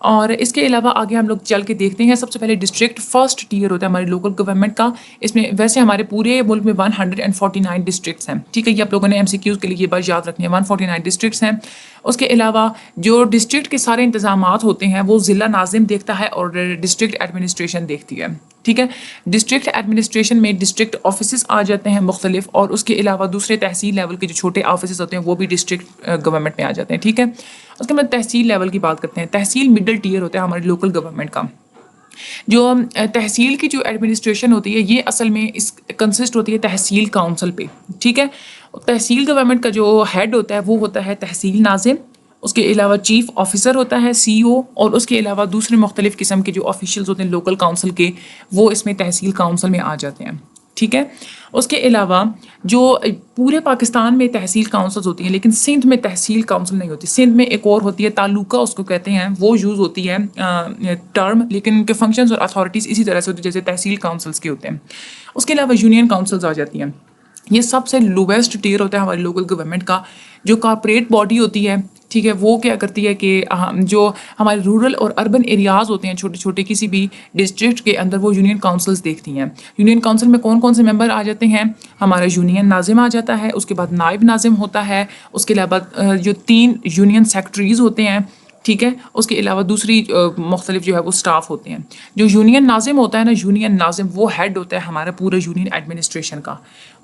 اور اس کے علاوہ آگے ہم لوگ چل کے دیکھتے ہیں. سب سے پہلے ڈسٹرکٹ فرسٹ ٹیئر ہوتا ہے ہماری لوکل گورنمنٹ کا. اس میں ویسے ہمارے پورے ملک میں 149 ڈسٹرکٹس ہیں. ٹھیک ہے, یہ آپ لوگوں نے MCQs کے لیے یہ بات یاد رکھنی ہے, 149 ڈسٹرکٹس ہیں. اس کے علاوہ جو ڈسٹرکٹ کے سارے انتظامات ہوتے ہیں وہ ضلع ناظم دیکھتا ہے اور ڈسٹرکٹ ایڈمنسٹریشن دیکھتی ہے. ٹھیک ہے, ڈسٹرکٹ ایڈمنسٹریشن میں ڈسٹرکٹ آفیسز آ جاتے ہیں مختلف, اور اس کے علاوہ دوسرے تحصیل لیول کے جو چھوٹے آفیسز ہوتے ہیں وہ بھی ڈسٹرکٹ گورنمنٹ میں آ جاتے ہیں. ٹھیک ہے, اس کے بعد تحصیل لیول کی بات کرتے ہیں. تحصیل مڈل ٹیئر ہوتا ہے ہماری لوکل گورنمنٹ کا. جو تحصیل کی جو ایڈمنسٹریشن ہوتی ہے یہ اصل میں اس کنسسٹ ہوتی ہے تحصیل کونسل پہ. ٹھیک ہے, تحصیل گورنمنٹ کا جو ہیڈ ہوتا ہے وہ ہوتا ہے تحصیل ناظم. اس کے علاوہ چیف آفیسر ہوتا ہے CO, اور اس کے علاوہ دوسرے مختلف قسم کے جو آفیشیلز ہوتے ہیں لوکل کونسل کے وہ اس میں تحصیل کونسل میں آ جاتے ہیں. ٹھیک ہے, اس کے علاوہ جو پورے پاکستان میں تحصیل کونسلز ہوتی ہیں لیکن سندھ میں تحصیل کونسل نہیں ہوتی. سندھ میں ایک اور ہوتی ہے تعلقہ اس کو کہتے ہیں, وہ یوز ہوتی ہے ٹرم, لیکن ان کے فنکشنز اور اتھارٹیز اسی طرح سے ہوتی ہے جیسے تحصیل کونسلز کے ہوتے ہیں. اس کے علاوہ یونین کونسلز آ جاتی ہیں. یہ سب سے لویسٹ ٹیئر ہوتا ہے ہماری لوکل گورنمنٹ کا. جو کارپوریٹ باڈی ہوتی ہے, ٹھیک ہے, وہ کیا کرتی ہے کہ جو ہمارے رورل اور اربن ایریاز ہوتے ہیں چھوٹے چھوٹے کسی بھی ڈسٹرکٹ کے اندر وہ یونین کونسلز دیکھتی ہیں. یونین کونسل میں کون کون سے ممبر آ جاتے ہیں؟ ہمارا یونین ناظم آ جاتا ہے, اس کے بعد نائب ناظم ہوتا ہے, اس کے علاوہ جو 3 یونین سیکرٹریز ہوتے ہیں. ٹھیک ہے, اس کے علاوہ دوسری مختلف جو ہے وہ سٹاف ہوتے ہیں. جو یونین ناظم ہوتا ہے نا, یونین ناظم وہ ہیڈ ہوتا ہے ہمارا پورا یونین ایڈمنسٹریشن کا.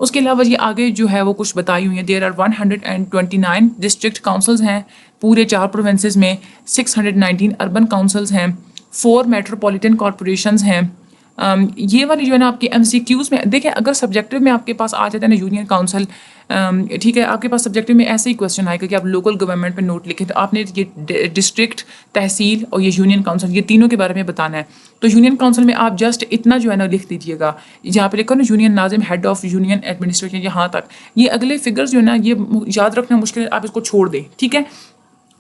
اس کے علاوہ یہ آگے جو ہے وہ کچھ بتائی ہوئی ہیں. دیر آر 129 ڈسٹرکٹ کونسلز ہیں پورے 4 پروونسز میں, 619 اربن کونسلز ہیں, 4 میٹروپولیٹن کارپوریشنز ہیں. یہ والی جو ہے نا آپ کے MCQs میں دیکھیں, اگر سبجیکٹو میں آپ کے پاس آ جاتا ہے نا یونین کونسل, ٹھیک ہے, آپ کے پاس سبجیکٹو میں ایسے ہی کویشچن آئے گا کہ آپ لوکل گورنمنٹ پہ نوٹ لکھیں, تو آپ نے یہ ڈسٹرکٹ, تحصیل اور یہ یونین کونسل یہ تینوں کے بارے میں بتانا ہے. تو یونین کونسل میں آپ جسٹ اتنا جو ہے نا لکھ دیجیے گا, جہاں پہ لکھو نا یونین ناظم ہیڈ آف یونین ایڈمنسٹریشن, یہاں تک. یہ اگلے فگرز جو ہے نا یہ یاد رکھنا مشکل ہے, آپ اس کو چھوڑ دیں. ٹھیک ہے,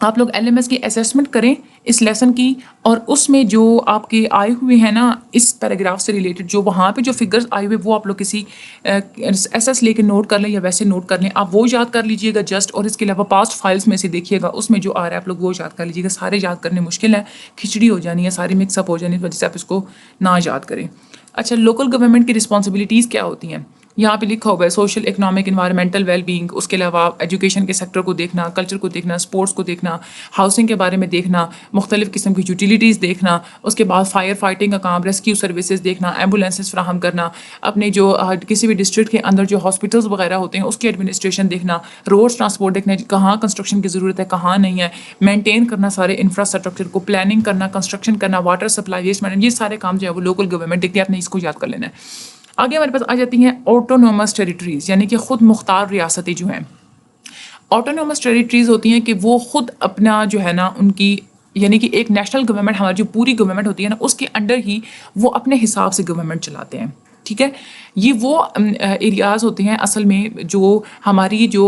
آپ لوگ LMS کی اسیسمنٹ کریں اس لیسن کی, اور اس میں جو آپ کے آئے ہوئے ہیں نا اس پیراگراف سے ریلیٹڈ جو وہاں پہ جو فگرز آئے ہوئے وہ آپ لوگ کسی SS لے کے نوٹ کر لیں یا ویسے نوٹ کر لیں, آپ وہ یاد کر لیجیے گا جسٹ. اور اس کے علاوہ پاسٹ فائلس میں سے دیکھیے گا, اس میں جو آ رہا ہے آپ لوگ وہ یاد کر لیجیے گا. سارے یاد کرنے مشکل ہے, کھچڑی ہو جانی ہے, ساری مکس اپ ہو جانی ہے, وجہ سے آپ اس کو نہ یاد کریں. اچھا, لوکل گورنمنٹ کی رسپانسبلٹیز کیا ہوتی ہیں؟ یہاں پہ لکھا ہوا ہے social, economic, environmental well being. اس کے علاوہ ایجوکیشن کے سیکٹر کو دیکھنا, کلچر کو دیکھنا, اسپورٹس کو دیکھنا, ہاؤسنگ کے بارے میں دیکھنا, مختلف قسم کی یوٹیلیٹیز دیکھنا. اس کے بعد فائر فائٹنگ کا کام, ریسکیو سروسز دیکھنا, ایمبولینسز فراہم کرنا, اپنے جو کسی بھی ڈسٹرکٹ کے اندر جو ہاسپٹلس وغیرہ ہوتے ہیں اس کی ایڈمنسٹریشن دیکھنا, روڈ ٹرانسپورٹ دیکھنا, کہاں کنسٹرکشن کی ضرورت ہے کہاں نہیں ہے, مینٹین کرنا سارے انفراسٹرکچر کو, پلاننگ کرنا, کنسٹرکشن کرنا, واٹر سپلائی, ویسٹ مینجمنٹ, یہ سارے کام جو ہے وہ لوکل گورنمنٹ دیکھتی ہے. آپ نے اس کو یاد کر لینا ہے. آگے ہمارے پاس آ جاتی ہیں آٹونومس ٹیریٹریز, یعنی کہ خود مختار ریاستیں جو ہیں. آٹونومس ٹیریٹریز ہوتی ہیں کہ وہ خود اپنا جو ہے نا ان کی, یعنی کہ ایک نیشنل گورنمنٹ ہماری جو پوری گورنمنٹ ہوتی ہے نا اس کے انڈر ہی وہ اپنے حساب سے گورنمنٹ چلاتے ہیں. ٹھیک ہے, یہ وہ ایریاز ہوتے ہیں اصل میں جو ہماری جو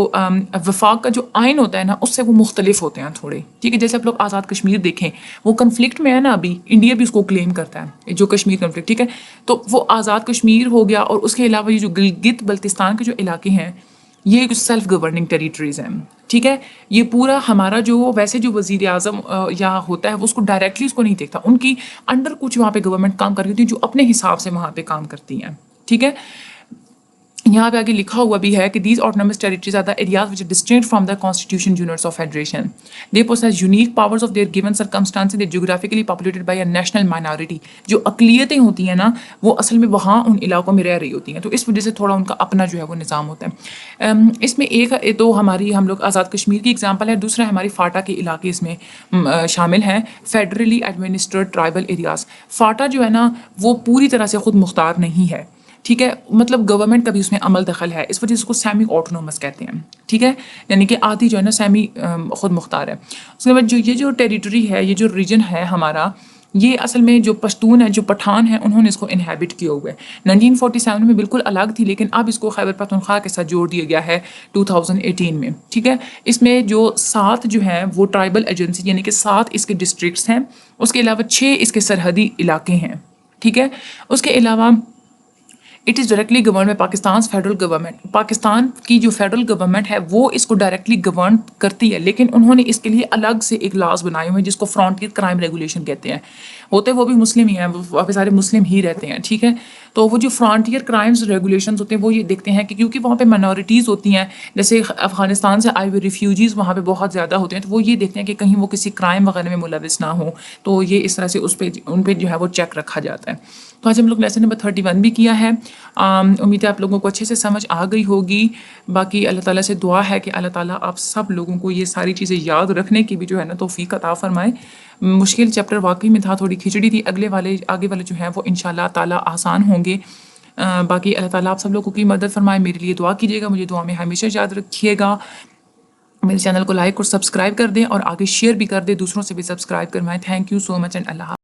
وفاق کا جو آئین ہوتا ہے نا اس سے وہ مختلف ہوتے ہیں تھوڑے. ٹھیک ہے, جیسے آپ لوگ آزاد کشمیر دیکھیں, وہ کنفلکٹ میں ہے نا ابھی, انڈیا بھی اس کو کلیم کرتا ہے جو کشمیر کنفلکٹ. ٹھیک ہے, تو وہ آزاد کشمیر ہو گیا, اور اس کے علاوہ یہ جو گلگت بلتستان کے جو علاقے ہیں یہ سیلف گورننگ ٹیریٹریز ہیں. ٹھیک ہے, یہ پورا ہمارا جو ویسے جو وزیر اعظم یا ہوتا ہے وہ اس کو ڈائریکٹلی اس کو نہیں دیکھتا, ان کی انڈر کچھ وہاں پہ گورنمنٹ کام کر رہی ہوتی ہے جو اپنے حساب سے وہاں پہ کام کرتی ہیں. ٹھیک ہے, یہاں پہ آگے لکھا ہوا بھی ہے کہ these autonomous territories are the areas which are distinct from the constitution units of federation. They possess unique powers of their given circumstances, they geographically populated by a national minority. جو اقلیتیں ہوتی ہیں نا وہ اصل میں وہاں ان علاقوں میں رہ رہی ہوتی ہیں, تو اس وجہ سے تھوڑا ان کا اپنا جو ہے وہ نظام ہوتا ہے. اس میں ایک تو ہماری ہم لوگ آزاد کشمیر کی ایگزامپل ہے, دوسرا ہماری فاٹا کے علاقے اس میں شامل ہیں, federally administered tribal areas. FATA جو ہے نا وہ پوری طرح سے خود مختار نہیں ہے. ٹھیک ہے, مطلب گورنمنٹ کا بھی اس میں عمل دخل ہے, اس وجہ سے اس کو سیمی آٹونومس کہتے ہیں. ٹھیک ہے, یعنی کہ آدھی جو ہے نا سیمی خود مختار ہے. اس کے بعد یہ جو ٹیریٹری ہے, یہ جو ریجن ہے ہمارا, یہ اصل میں جو پشتون ہے, جو پٹھان ہیں, انہوں نے اس کو انہیبٹ کیا ہوا ہے. 1947 میں بالکل الگ تھی, لیکن اب اس کو خیبر پختونخوا کے ساتھ جوڑ دیا گیا ہے 2018 میں. ٹھیک ہے, اس میں جو 7 جو ہیں وہ ٹرائبل ایجنسی, یعنی کہ 7 اس کے ڈسٹرکٹس ہیں, اس کے علاوہ 6 اس کے سرحدی علاقے ہیں. ٹھیک ہے, اس کے علاوہ it is directly govern by Pakistan federal government. Pakistan کی جو فیڈرل گورنمنٹ ہے وہ اس کو ڈائریکٹلی گورن کرتی ہے, لیکن انہوں نے اس کے لیے الگ سے ایک لاز بنائے ہوئے ہیں جس کو فرانٹیئر کرائم ریگولیشن کہتے ہیں. ہوتے وہ بھی مسلم ہی ہیں, وہاں پہ سارے مسلم ہی رہتے ہیں, ٹھیک ہے. تو وہ جو فرانٹیئر کرائمز ریگولیشنز ہوتے ہیں وہ یہ دیکھتے ہیں کہ کیونکہ وہاں پہ مائنورٹیز ہوتی ہیں, جیسے افغانستان سے آئے ہوئے ریفیوجیز وہاں پہ بہت زیادہ ہوتے ہیں, تو وہ یہ دیکھتے ہیں کہ کہیں وہ کسی کرائم وغیرہ میں ملوث نہ ہوں, تو یہ اس طرح سے اس پہ ان پہ جو ہے وہ چیک رکھا جاتا ہے. تو آج ہم لوگ لیسن نمبر 31 بھی کیا ہے. امید ہے آپ لوگوں کو اچھے سے سمجھ آ گئی ہوگی. باقی اللہ تعالیٰ سے دعا ہے کہ اللہ تعالیٰ آپ سب لوگوں کو یہ ساری چیزیں یاد رکھنے کی بھی جو ہے نا توفیق عطا فرمائے. مشکل چیپٹر واقعی میں تھا, تھوڑی کھچڑی تھی, آگے والے جو ہیں وہ انشاءاللہ تعالیٰ آسان ہوں گے. باقی اللہ تعالیٰ آپ سب لوگوں کی مدد فرمائے. میرے لیے دعا کیجیے گا, مجھے دعا میں ہمیشہ یاد رکھیے گا. میرے چینل کو لائک اور سبسکرائب کر دیں اور آگے شیئر بھی کر دیں, دوسروں سے بھی سبسکرائب کروائیں. Thank you so much and Allah